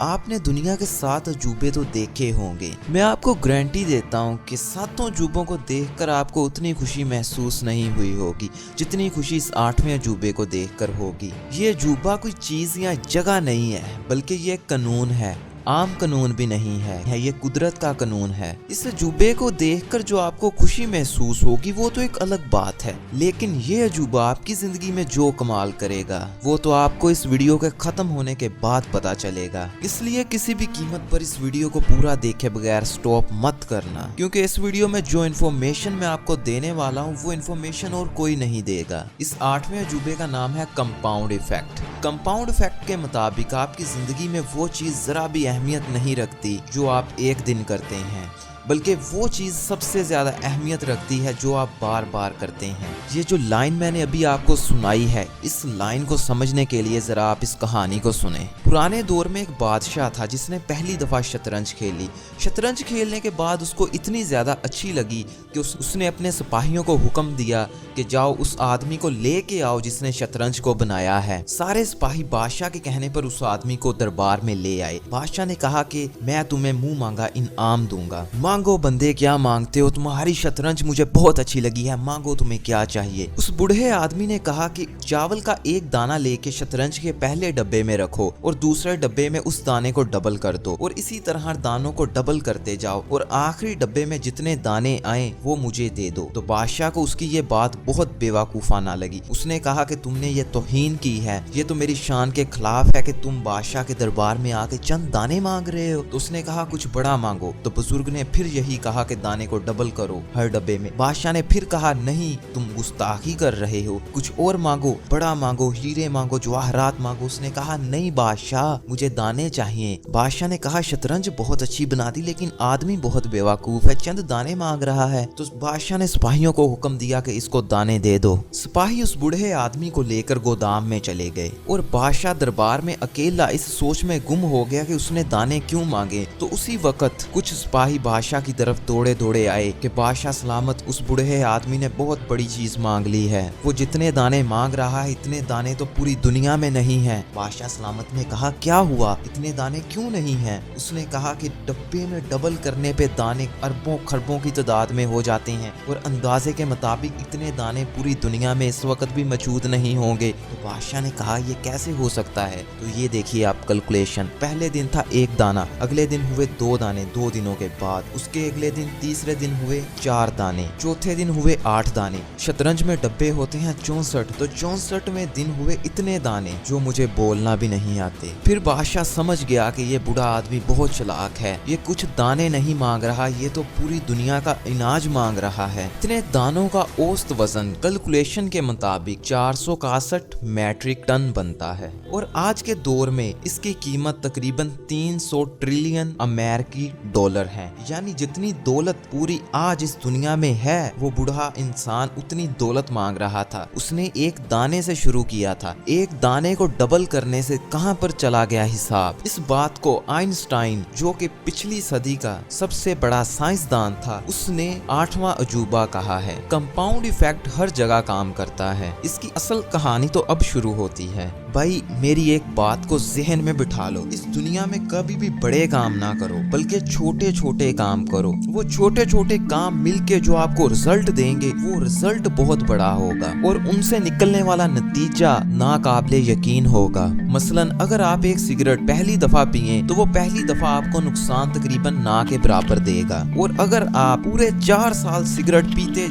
آپ نے دنیا کے 7 عجوبے تو دیکھے ہوں گے۔ میں آپ کو گارنٹی دیتا ہوں کہ 7 عجوبوں کو دیکھ کر آپ کو اتنی خوشی محسوس نہیں ہوئی ہوگی جتنی خوشی اس 8ویں عجوبے کو دیکھ کر ہوگی۔ یہ عجوبہ کوئی چیز یا جگہ نہیں ہے، بلکہ یہ ایک قانون ہے۔ عام قانون بھی نہیں ہے، یہ قدرت کا قانون ہے۔ اس عجوبے کو دیکھ کر جو آپ کو خوشی محسوس ہوگی وہ تو ایک الگ بات ہے، لیکن یہ عجوبہ آپ کی زندگی میں جو کمال کرے گا وہ تو آپ کو اس ویڈیو کے ختم ہونے کے بعد پتا چلے گا۔ اس لیے کسی بھی قیمت پر اس ویڈیو کو پورا دیکھے بغیر سٹاپ مت کرنا، کیونکہ اس ویڈیو میں جو انفارمیشن میں آپ کو دینے والا ہوں وہ انفارمیشن اور کوئی نہیں دے گا۔ اس 8ویں عجوبے کا نام ہے کمپاؤنڈ ایفیکٹ۔ کمپاؤنڈ ایفیکٹ کے مطابق آپ کی زندگی میں وہ چیز ذرا بھی اہمیت نہیں رکھتی جو آپ ایک دن کرتے ہیں، بلکہ وہ چیز سب سے زیادہ اہمیت رکھتی ہے جو آپ بار بار کرتے ہیں۔ یہ جو لائن میں نے ابھی آپ کو سنائی ہے، اس لائن کو سمجھنے کے لیے ذرا آپ اس کہانی کو سنیں۔ پرانے دور میں ایک بادشاہ تھا جس نے پہلی دفعہ شطرنج کھیلی۔ شطرنج کھیلنے کے بعد اس کو اتنی زیادہ اچھی لگی کہ اس نے اپنے سپاہیوں کو حکم دیا کہ جاؤ اس آدمی کو لے کے آؤ جس نے شطرنج کو بنایا ہے۔ سارے سپاہی بادشاہ کے کہنے پر اس آدمی کو دربار میں لے آئے۔ بادشاہ نے کہا کہ میں تمہیں منہ مانگا انعام دوں گا۔ مانگو بندے، کیا مانگتے ہو؟ تمہاری شطرنج مجھے بہت اچھی لگی ہے، مانگو تمہیں کیا چاہیے۔ اس بوڑھے آدمی نے کہا کہ چاول کا ایک دانہ لے کے شطرنج کے پہلے ڈبے میں رکھو اور دوسرے ڈبے میں اس دانے کو ڈبل کر دو، اور اسی طرح دانوں کو ڈبل کرتے جاؤ، اور آخری ڈبے میں جتنے دانے آئیں وہ مجھے دے دو۔ تو بادشاہ کو اس کی یہ بات بہت بیوقوفانہ لگی۔ اس نے کہا کہ تم نے یہ توہین کی ہے، یہ تو میری شان کے خلاف ہے کہ تم بادشاہ کے دربار میں آ کے چند دانے مانگ رہے ہو۔ تو اس نے کہا کچھ بڑا مانگو۔ تو بزرگ نے پھر یہی کہا کہ دانے کو ڈبل کرو ہر ڈبے میں۔ بادشاہ نے پھر کہا نہیں، تم گستاخی کر رہے ہو، کچھ اور مانگو، بڑا مانگو، ہیرے مانگو، جواہرات مانگو۔ اس نے کہا نہیں بادشاہ، مجھے دانے چاہیے۔ بادشاہ نے کہا شطرنج بہت اچھی بنا دی لیکن آدمی بہت بیوقوف ہے، چند دانے مانگ رہا ہے۔ تو بادشاہ نے سپاہیوں کو حکم دیا کہ اس کو دانے دے دو۔ سپاہی اس بوڑھے آدمی کو لے کر گودام میں چلے گئے، اور بادشاہ دربار میں اکیلا اس سوچ میں گم ہو گیا کہ اس نے دانے کیوں مانگے۔ تو اسی وقت کچھ سپاہی بادشاہ کی طرف دوڑے آئے کہ بادشاہ سلامت، اس بوڑھے آدمی نے بہت بڑی چیز مانگ لی ہے، وہ جتنے دانے مانگ رہا ہے اتنے دانے تو پوری دنیا میں نہیں ہیں۔ بادشاہ سلامت نے کہا کیا ہوا، اتنے دانے کیوں نہیں ہیں؟ اس نے کہا کہ ڈبے میں ڈبل کرنے پہ دانے اربوں خربوں کی تعداد میں ہو جاتے ہیں، اور اندازے کے مطابق اتنے دانے پوری دنیا میں اس وقت بھی موجود نہیں ہوں گے۔ تو بادشاہ نے کہا یہ کیسے ہو سکتا ہے؟ تو یہ دیکھیے آپ کیلکولیشن، پہلے دن تھا 1 دانہ، اگلے دن ہوئے 2 دانے 2 دنوں کے بعد، اس کے اگلے دن تیسرے دن ہوئے 4 دانے، چوتھے دن ہوئے 8 دانے۔ شطرنج میں ڈبے ہوتے ہیں 64، تو 64ویں دن ہوئے اتنے دانے جو مجھے بولنا بھی نہیں آتے۔ پھر بادشاہ سمجھ گیا کہ یہ بوڑھا آدمی بہت چلاک ہے، یہ کچھ دانے نہیں مانگ رہا، یہ تو پوری دنیا کا اناج مانگ رہا ہے۔ اتنے دانوں کا اوسط وزن کیلکولیشن کے مطابق 461 میٹرک ٹن بنتا ہے، اور آج کے دور میں اس کی قیمت تقریباً 300 ٹریلین امریکی ڈالر ہے۔ یعنی جتنی دولت پوری آج اس دنیا میں ہے وہ بوڑھا انسان اتنی دولت مانگ رہا تھا۔ اس نے ایک دانے سے شروع کیا تھا، ایک دانے کو ڈبل کرنے سے کہاں پر چلا گیا حساب۔ اس بات کو آئنسٹائن، جو کہ پچھلی صدی کا سب سے بڑا سائنسدان تھا، اس نے 8واں عجوبہ کہا ہے۔ کمپاؤنڈ ایفیکٹ ہر جگہ کام کرتا ہے۔ اس کی اصل کہانی تو اب شروع ہوتی ہے۔ بھائی میری ایک بات کو ذہن میں بٹھا لو، اس دنیا میں کبھی بھی بڑے کام نہ کرو بلکہ چھوٹے چھوٹے کام کرو۔ وہ چھوٹے چھوٹے کام مل کے جو آپ کو رزلٹ دیں گے وہ رزلٹ بہت بڑا ہوگا، اور ان سے نکلنے والا نتیجہ ناقابل یقین ہوگا۔ مثلا اگر آپ ایک سگریٹ پہلی دفعہ پئیں تو وہ پہلی دفعہ آپ کو نقصان تقریباً نہ کے برابر دے گا، اور اگر آپ پورے 4 سال سگریٹ پیتے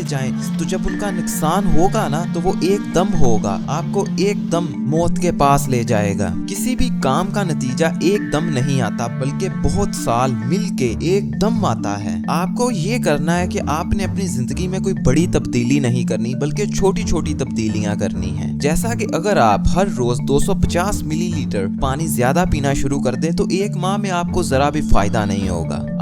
جائیں تو جب ان کا نقصان ہوگا نا تو وہ ایک دم ہوگا، آپ کو ایک دم موت کے پاس لے جائے گا۔ کسی بھی کام کا نتیجہ ایک دم نہیں آتا بلکہ بہت سال مل کے ایک دم آتا ہے۔ آپ کو یہ کرنا ہے کہ آپ نے اپنی زندگی میں کوئی بڑی تبدیلی نہیں کرنی بلکہ چھوٹی چھوٹی تبدیلیاں کرنی ہیں۔ جیسا کہ اگر آپ ہر روز 250 ملی لیٹر پانی زیادہ پینا شروع کر دیں تو 1 ماہ میں آپ کو ذرا بھی فائدہ نہیں ہوگا،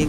1